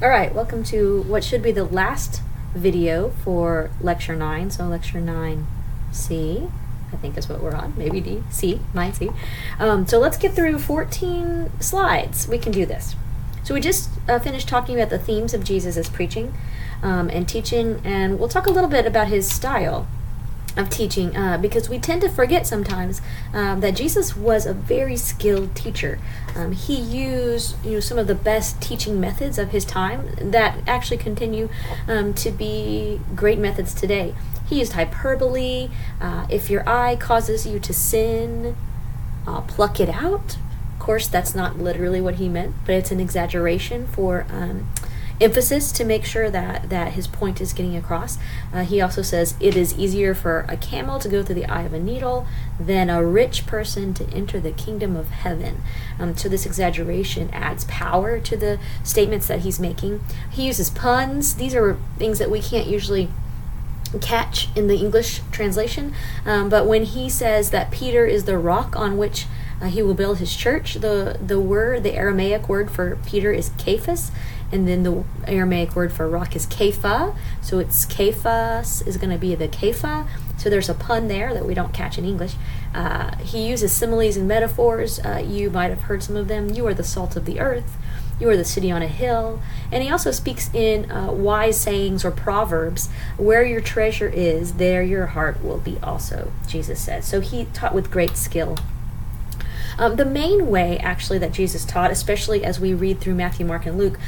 All right, welcome to what should be the last video for Lecture 9. So Lecture 9C, I think is what we're on. Maybe D, C, 9C. So let's get through 14 slides. We can do this. So we just finished talking about the themes of Jesus' preaching and teaching, and we'll talk a little bit about his style of teaching, because we tend to forget sometimes that Jesus was a very skilled teacher. He used some of the best teaching methods of his time that actually continue to be great methods today. He used hyperbole. If your eye causes you to sin, pluck it out. Of course, that's not literally what he meant, but it's an exaggeration for emphasis to make sure that his point is getting across. He also says it is easier for a camel to go through the eye of a needle than a rich person to enter the kingdom of heaven. So this exaggeration adds power to the statements that he's making. He uses puns. These are things that we can't usually catch in the English translation, but when he says that Peter is the rock on which he will build his church, the Aramaic word for Peter is Cephas, and then the Aramaic word for rock is Kepha. So it's Cephas is going to be the Kepha. So there's a pun there that we don't catch in English. He uses similes and metaphors. You might have heard some of them. You are the salt of the earth. You are the city on a hill. And he also speaks in wise sayings or proverbs. Where your treasure is, there your heart will be also, Jesus said. So he taught with great skill. The main way, actually, that Jesus taught, especially as we read through Matthew, Mark, and Luke,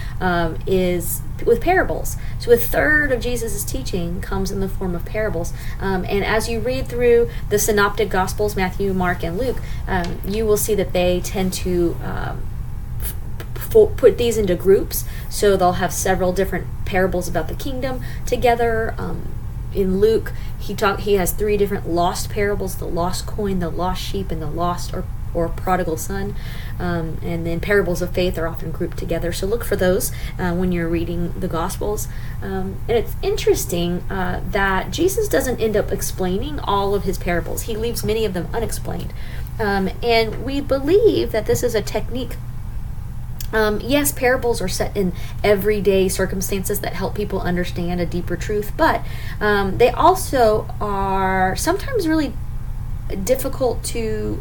is with parables. So a third of Jesus' teaching comes in the form of parables. And as you read through the synoptic Gospels, Matthew, Mark, and Luke, you will see that they tend to put these into groups. So they'll have several different parables about the kingdom together. In Luke, he has 3 different lost parables: the lost coin, the lost sheep, and the lost or prodigal son. And then parables of faith are often grouped together. So look for those when you're reading the Gospels. And it's interesting that Jesus doesn't end up explaining all of his parables. He leaves many of them unexplained. And we believe that this is a technique. Yes, parables are set in everyday circumstances that help people understand a deeper truth, but they also are sometimes really difficult to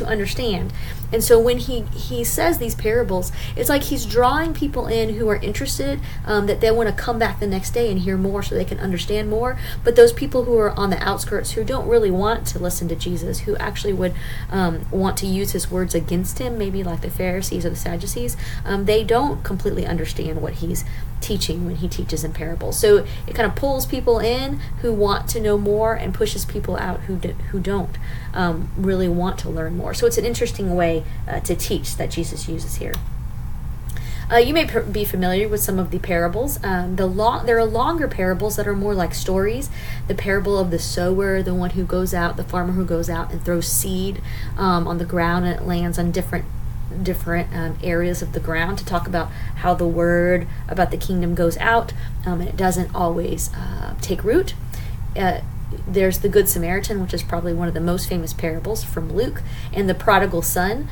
understand. And so when he says these parables, it's like he's drawing people in who are interested, that they want to come back the next day and hear more so they can understand more. But those people who are on the outskirts, who don't really want to listen to Jesus, who actually would want to use his words against him, maybe like the Pharisees or the Sadducees, they don't completely understand what he's teaching when he teaches in parables. So it kind of pulls people in who want to know more and pushes people out who don't really want to learn more. So it's an interesting way to teach that Jesus uses here. You may be familiar with some of the parables. There are longer parables that are more like stories. The parable of the sower, the one who goes out, the farmer who goes out and throws seed on the ground, and it lands on different areas of the ground, to talk about how the word about the kingdom goes out, and it doesn't always take root. There's the Good Samaritan, which is probably one of the most famous parables from Luke, and the prodigal son,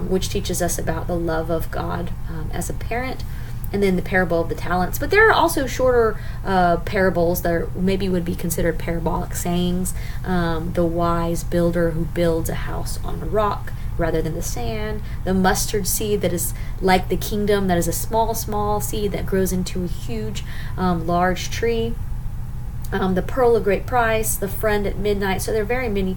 which teaches us about the love of God as a parent, and then the parable of the talents. But there are also shorter parables that maybe would be considered parabolic sayings. The wise builder who builds a house on a rock rather than the sand. The mustard seed that is like the kingdom, that is a small seed that grows into a huge, large tree. The pearl of great price, the friend at midnight. So there are very many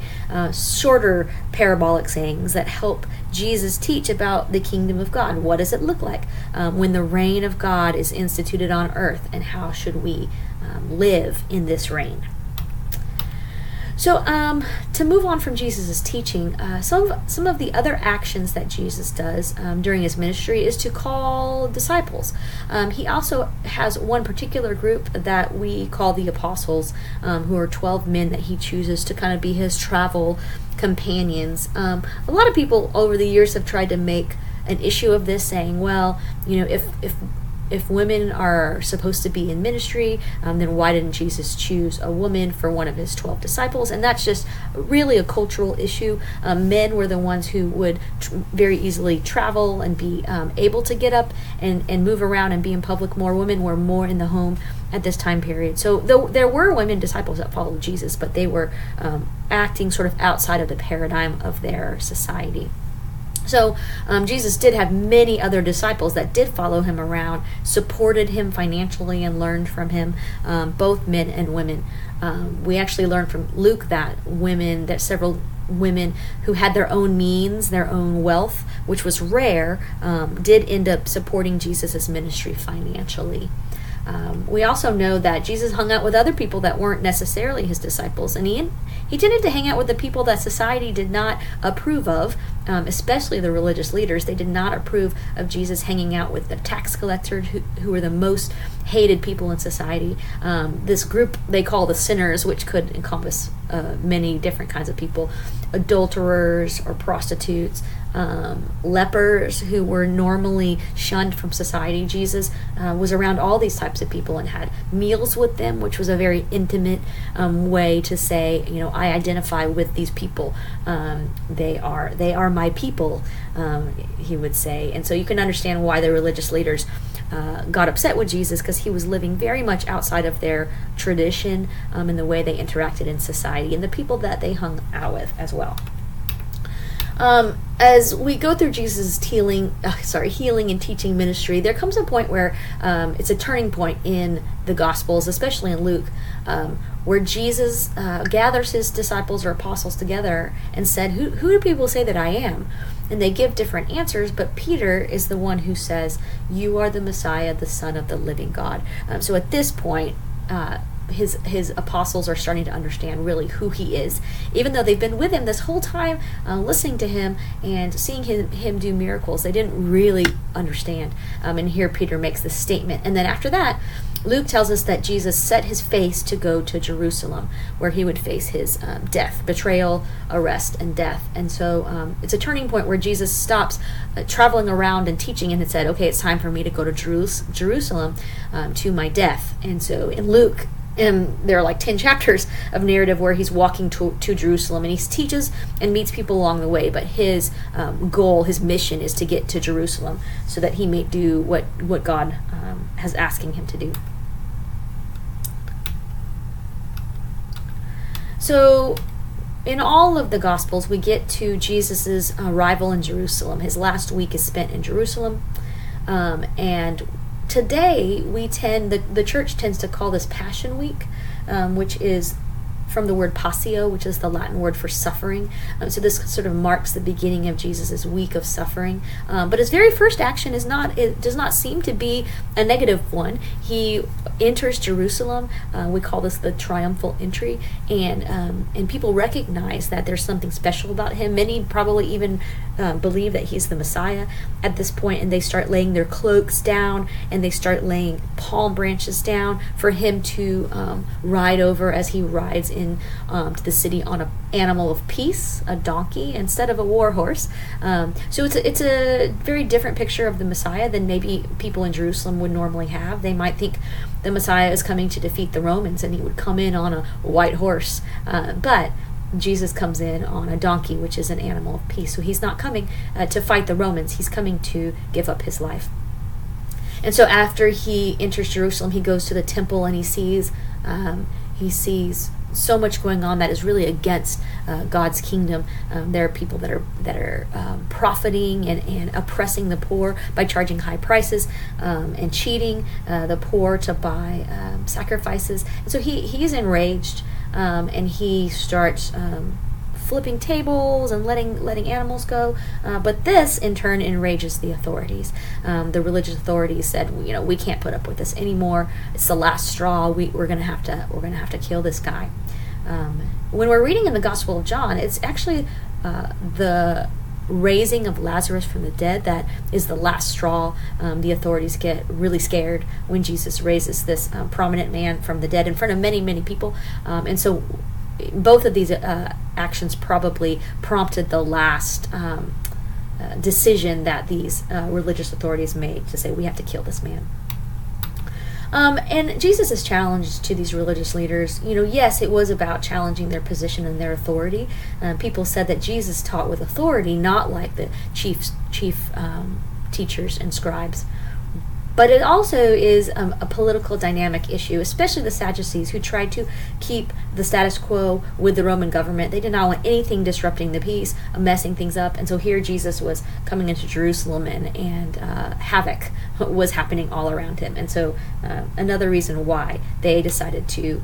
shorter parabolic sayings that help Jesus teach about the kingdom of God. What does it look like when the reign of God is instituted on earth, and how should we live in this reign? So to move on from Jesus' teaching, some of the other actions that Jesus does during his ministry is to call disciples. He also has one particular group that we call the apostles, who are 12 men that he chooses to kind of be his travel companions. A lot of people over the years have tried to make an issue of this, saying, well, if if women are supposed to be in ministry, then why didn't Jesus choose a woman for one of his 12 disciples? And that's just really a cultural issue. Men were the ones who would very easily travel and be able to get up and move around and be in public more. Women were more in the home at this time period. So though there were women disciples that followed Jesus, but they were acting sort of outside of the paradigm of their society. So Jesus did have many other disciples that did follow him around, supported him financially, and learned from him, both men and women. We actually learned from Luke that several women who had their own means, their own wealth, which was rare, did end up supporting Jesus' ministry financially. We also know that Jesus hung out with other people that weren't necessarily his disciples, and he tended to hang out with the people that society did not approve of, especially the religious leaders. They did not approve of Jesus hanging out with the tax collectors, who were the most hated people in society. This group they call the sinners, which could encompass many different kinds of people: adulterers or prostitutes, lepers who were normally shunned from society. Jesus was around all these types of people and had meals with them, which was a very intimate way to say, I identify with these people. They are my people, he would say. And so you can understand why the religious leaders got upset with Jesus, because he was living very much outside of their tradition in the way they interacted in society and the people that they hung out with as well. As we go through Jesus' healing and teaching ministry, there comes a point where it's a turning point in the Gospels, especially in Luke, where Jesus gathers his disciples or apostles together and said, who do people say that I am? And they give different answers, but Peter is the one who says, you are the Messiah, the Son of the living God. So at this point, his apostles are starting to understand really who he is, even though they've been with him this whole time, listening to him and seeing him do miracles. They didn't really understand, and here Peter makes this statement. And then after that, Luke tells us that Jesus set his face to go to Jerusalem, where he would face his death, betrayal, arrest, and death. And so it's a turning point where Jesus stops traveling around and teaching, and had said, okay, it's time for me to go to Jerusalem to my death. And so in Luke, there are like 10 chapters of narrative where he's walking to Jerusalem, and he teaches and meets people along the way. But his goal, his mission, is to get to Jerusalem so that he may do what God has asking him to do. So in all of the Gospels, we get to Jesus's arrival in Jerusalem. His last week is spent in Jerusalem, and today the church tends to call this Passion Week, which is from the word passio, which is the Latin word for suffering. So this sort of marks the beginning of Jesus' week of suffering. But his very first action does not seem to be a negative one. He enters Jerusalem. We call this the triumphal entry, and people recognize that there's something special about him. Many probably even believe that he's the Messiah at this point, and they start laying their cloaks down, and they start laying palm branches down for him to ride over as he rides in to the city on an animal of peace, a donkey, instead of a war horse. So it's a very different picture of the Messiah than maybe people in Jerusalem would normally have. They might think the Messiah is coming to defeat the Romans, and he would come in on a white horse, but Jesus comes in on a donkey, which is an animal of peace. So he's not coming to fight the Romans. He's coming to give up his life. And so after he enters Jerusalem, he goes to the temple, and he sees so much going on that is really against God's kingdom. There are people that are profiting and oppressing the poor by charging high prices and cheating the poor to buy sacrifices. And so he's enraged, and he starts flipping tables and letting animals go. But this in turn enrages the authorities. The religious authorities said, we can't put up with this anymore. It's the last straw. We're gonna have to kill this guy. When we're reading in the Gospel of John, it's actually the raising of Lazarus from the dead that is the last straw. The authorities get really scared when Jesus raises this prominent man from the dead in front of many, many people. And so both of these actions probably prompted the last decision that these religious authorities made to say, we have to kill this man. And Jesus' challenge to these religious leaders, yes, it was about challenging their position and their authority. People said that Jesus taught with authority, not like the chief teachers and scribes. But it also is a political dynamic issue, especially the Sadducees, who tried to keep the status quo with the Roman government. They did not want anything disrupting the peace, messing things up. And so here Jesus was coming into Jerusalem, and havoc was happening all around him. And so another reason why they decided to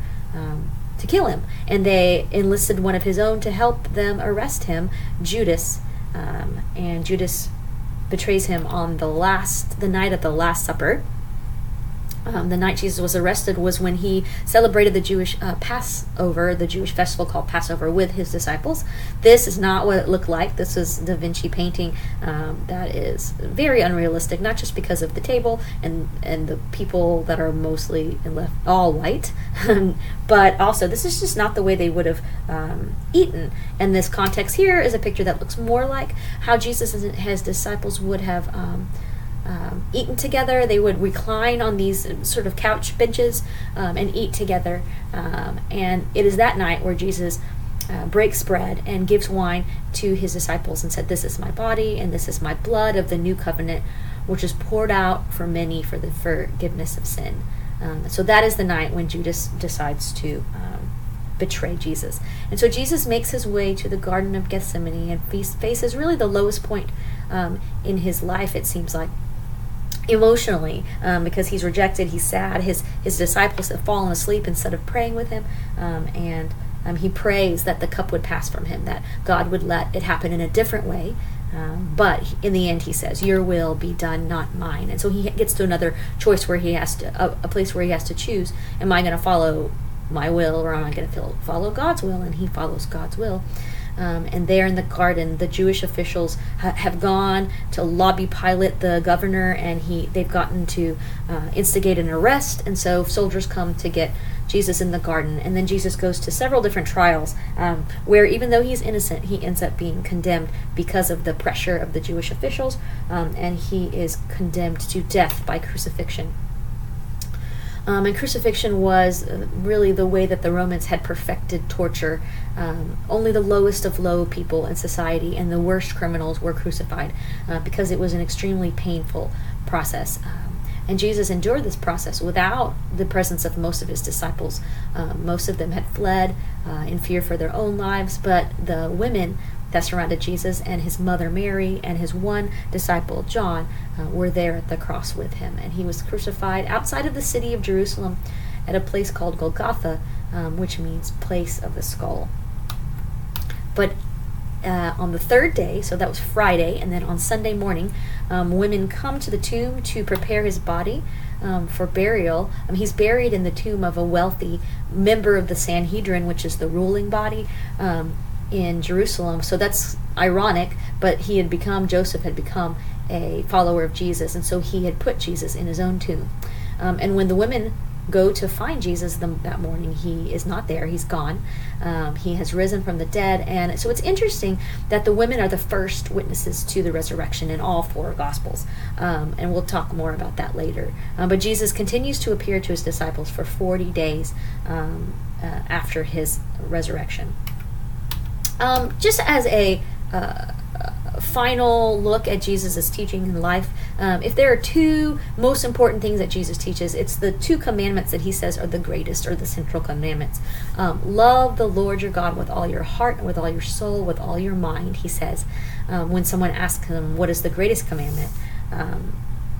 kill him. And they enlisted one of his own to help them arrest him, Judas. And Judas betrays him on the night of the Last Supper. The night Jesus was arrested was when he celebrated the Jewish Passover, the Jewish festival called Passover, with his disciples. This is not what it looked like. This is Da Vinci painting that is very unrealistic, not just because of the table and the people that are mostly all white, but also this is just not the way they would have eaten. And this context here is a picture that looks more like how Jesus and his disciples would have eaten together. They would recline on these sort of couch benches and eat together. And it is that night where Jesus breaks bread and gives wine to his disciples and said, "This is my body and this is my blood of the new covenant, which is poured out for many for the forgiveness of sin." So that is the night when Judas decides to betray Jesus. And so Jesus makes his way to the Garden of Gethsemane and faces really the lowest point in his life, it seems like, emotionally, because he's rejected, he's sad. His disciples have fallen asleep instead of praying with him, and he prays that the cup would pass from him, that God would let it happen in a different way. But in the end, he says, "Your will be done, not mine." And so he gets to another choice where he has to, a place where he has to choose: am I going to follow my will, or am I going to follow God's will? And he follows God's will. And there in the garden, the Jewish officials have gone to lobby Pilate, the governor, and they've gotten to instigate an arrest. And so soldiers come to get Jesus in the garden. And then Jesus goes to several different trials where, even though he's innocent, he ends up being condemned because of the pressure of the Jewish officials, and he is condemned to death by crucifixion. And crucifixion was really the way that the Romans had perfected torture. Only the lowest of low people in society and the worst criminals were crucified because it was an extremely painful process. And Jesus endured this process without the presence of most of his disciples. Most of them had fled in fear for their own lives, but the women that surrounded Jesus and his mother Mary and his one disciple John were there at the cross with him. And he was crucified outside of the city of Jerusalem at a place called Golgotha, which means place of the skull. But on the third day, so that was Friday, and then on Sunday morning, women come to the tomb to prepare his body for burial. He's buried in the tomb of a wealthy member of the Sanhedrin, which is the ruling body in Jerusalem. So that's ironic, but Joseph had become a follower of Jesus, and so he had put Jesus in his own tomb. And when the women go to find Jesus that morning, he is not there. He's gone. He has risen from the dead. And so it's interesting that the women are the first witnesses to the resurrection in all four Gospels. And we'll talk more about that later. But Jesus continues to appear to his disciples for 40 days after his resurrection. Just as a final look at Jesus' teaching in life, if there are two most important things that Jesus teaches, it's the two commandments that he says are the greatest, or the central commandments. Love the Lord your God with all your heart, with all your soul, with all your mind, he says, when someone asks him what is the greatest commandment.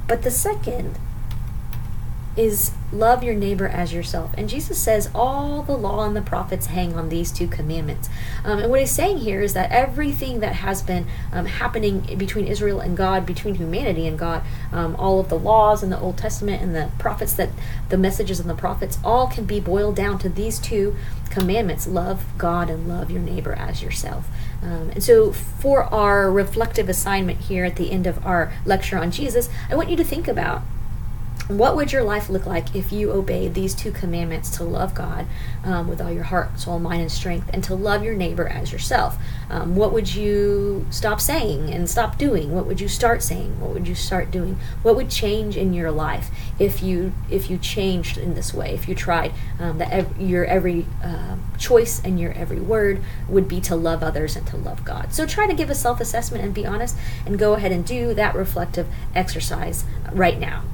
But the second is love your neighbor as yourself. And Jesus says all the law and the prophets hang on these two commandments. And what he's saying here is that everything that has been happening between Israel and God, between humanity and God, all of the laws in the Old Testament and the prophets, that the messages in the prophets, all can be boiled down to these two commandments: love God and love your neighbor as yourself. And so for our reflective assignment here at the end of our lecture on Jesus, I want you to think about What would your life look like if you obeyed these 2 commandments to love God with all your heart, soul, mind, and strength, and to love your neighbor as yourself? What would you stop saying and stop doing? What would you start saying? What would you start doing? What would change in your life if you changed in this way? If you tried that your every choice and your every word would be to love others and to love God. So try to give a self-assessment and be honest, and go ahead and do that reflective exercise right now.